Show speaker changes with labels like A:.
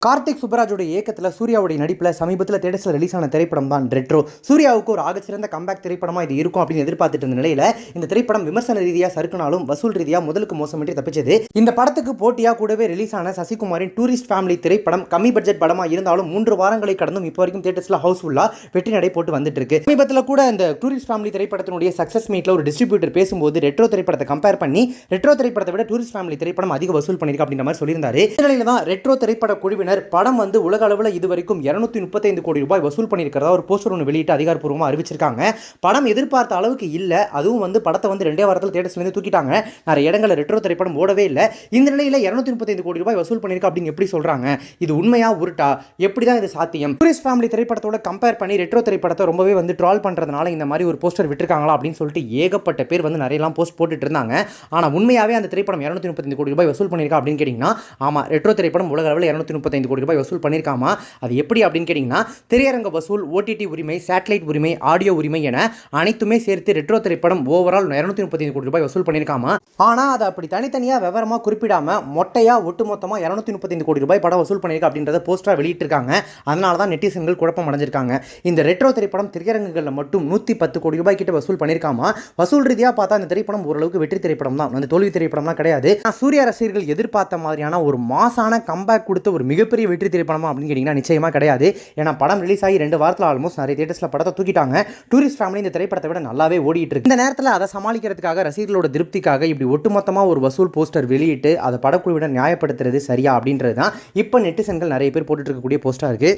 A: கார்த்திக் சுப்பராஜோட இயக்கத்தில் சூர்யாவுடைய நடிப்பில் சமீபத்தில் தேட்டர்ஸில் ரிலீஸ் ஆன திரைப்படம் தான் ரெட்ரோ. சூர்யாவுக்கு ஒரு ஆகச்சிறந்த கம்பேக் திரைப்படமாக இது இருக்கும் அப்படின்னு எதிர்பார்த்துட்டு இருந்த நிலையில் இந்த திரைப்படம் விமர்சன ரீதியாக சறுக்கினாலும் வசூல் ரீதியாக முதலுக்கு மோசமின்றி தப்பிச்சது. இந்த படத்துக்கு போட்டியாக கூடவே ரிலீஸ் ஆன சசிகுமாரின் டூரிஸ்ட் ஃபேமிலி திரைப்படம் கம்மி பட்ஜெட் படமாக இருந்தாலும் 3 வாரங்களை கடந்தும் இப்போ வரைக்கும் தேட்டர்ஸில் ஹவுஸ்ஃபுல்லாக வெற்றி நடை போட்டு வந்துட்டு இருக்கு. சமீபத்தில் கூட இந்த டூரிஸ்ட் ஃபேமிலி திரைப்படத்தினுடைய சக்ஸஸ் மீட்டில் ஒரு டிஸ்ட்ரிபியூட்டர் பேசும்போது ரெட்ரோ திரைப்படத்தை கம்பேர் பண்ணி ரெட்ரோ திரைப்படத்தை விட டூரிஸ்ட் ஃபேமிலி திரைப்படம் அதிக வசூல் பண்ணியிருக்கு அப்படின்ற மாதிரி சொல்லியிருந்தாரு. இந்த நிலையில் தான் ரெட்ரோ திரைப்பட குழுவினர் படம் வந்து உலக அளவில் இதுவரைக்கும் 235 கோடி ரூபாய் வசூல் பண்ணியிருக்கிறதா ஒரு போஸ்டர் ஒன்று வெளியிட்டு அதிகாரப்பூர்வமாக அறிவிச்சிருக்காங்க. படம் எதிர்பார்த்த அளவுக்கு இல்லை. அதுவும் வந்து படத்தை வந்து 2 வாரத்தில் தேட்டர்ஸ்லேருந்து தூக்கிட்டாங்க. நிறைய இடங்களில் ரெட்ரோ திரைப்படம் ஓடவே இல்லை. இந்த நிலையில் 235 கோடி ரூபாய் வசூல் பண்ணியிருக்கு அப்படின்னு எப்படி சொல்கிறாங்க? இது உண்மையா உருட்டா? எப்படி தான் இது சாத்தியம்? டூரிஸ்ட் ஃபேமிலி திரைப்படத்தோட கம்பேர் பண்ணி ரெட்ரோ திரைப்படத்தை ரொம்பவே வந்து ட்ரால் பண்ணுறதுனால இந்த மாதிரி ஒரு போஸ்டர் விட்டுருக்காங்களா அப்படின்னு சொல்லிட்டு ஏகப்பட்ட பேர் வந்து நிறையலாம் போஸ்ட் போட்டுட்டு இருந்தாங்க. ஆனால் உண்மையாகவே அந்த திரைப்படம் 235 கோடி ரூபாய் வசூல் பண்ணியிருக்கா அப்படின்னு கேட்டிங்கன்னா, ஆமாம், ரெட்ரோ திரைப்படம் உலக அளவில் 235 கோடி ரூபாய் வசூல் பண்ணியிருக்காமா. அது எப்படி அப்படின்னு கேட்டிங்கன்னா, திரையரங்க வசூல், ஓடிடி உரிமை, சேட்டலைட் உரிமை, ஆடியோ உரிமை என அனைத்துமே சேர்த்து ரெட்ரோ திரைப்படம் ஓவரால் 235 கோடி ரூபாய் வசூல் பண்ணியிருக்காமா. ஆனால் அதை அப்படி தனித்தனியாக விவரமாக குறிப்பிடாம மொட்டையாக ஒட்டுமொத்தமாக 235 கோடி ரூபாய் படம் வசூல் பண்ணியிருக்கா அப்படின்றத போஸ்டராக வெளியிட்டிருக்காங்க. அதனால தான் நெட்டிசன்கள் குழப்பம் அடைஞ்சிருக்காங்க. இந்த ரெட்ரோ திரைப்படம் திரையரங்குகளில் மட்டும் 110 கோடி ரூபாய் கிட்ட வசூல் பண்ணியிருக்காமா. வசூல் ரீதியாக பார்த்தா இந்த திரைப்படம் ஓரளவுக்கு வெற்றி திரைப்படம் தான், அந்த தோல்வி திரைப்படம்லாம் கிடையாது. சூர்யா ரசிகர்கள் எதிர்பார்த்த மாதிரியான ஒரு மாசான கம்பேக் கொடுத்த ஒரு மிகப்பெரிய வெற்றி திரைப்படமா அப்படின்னு கேட்டிங்கன்னா நிச்சயமாக கிடையாது. ஏன்னா படம் ரிலீஸ் ஆகி 2 வாரத்தில் ஆல்மோஸ்ட் நிறைய தியேட்டர்ஸில் படத்தை தூக்கிட்டாங்க. டூரிஸ்ட் ஃபேமிலி இந்த திரைப்படத்தை விட நல்லாவே ஓடிட்டு இருக்கு. இந்த நேரத்தில் அதை சமாளிக்கிறதுக்காக ரசிகர்களோட திருப்திக்காக இப்படி ஒட்டுமொத்தமாக ஒரு வசூல் போஸ்டர் வெளியிட்டு அதை படக்குழுவினர் நியாயப்படுத்துறது சரியா அப்படின்றது தான் இப்போ நெட்டிசன்கள் நிறைய பேர் போட்டுட்டு இருக்கக்கூடிய போஸ்டா இருக்கு.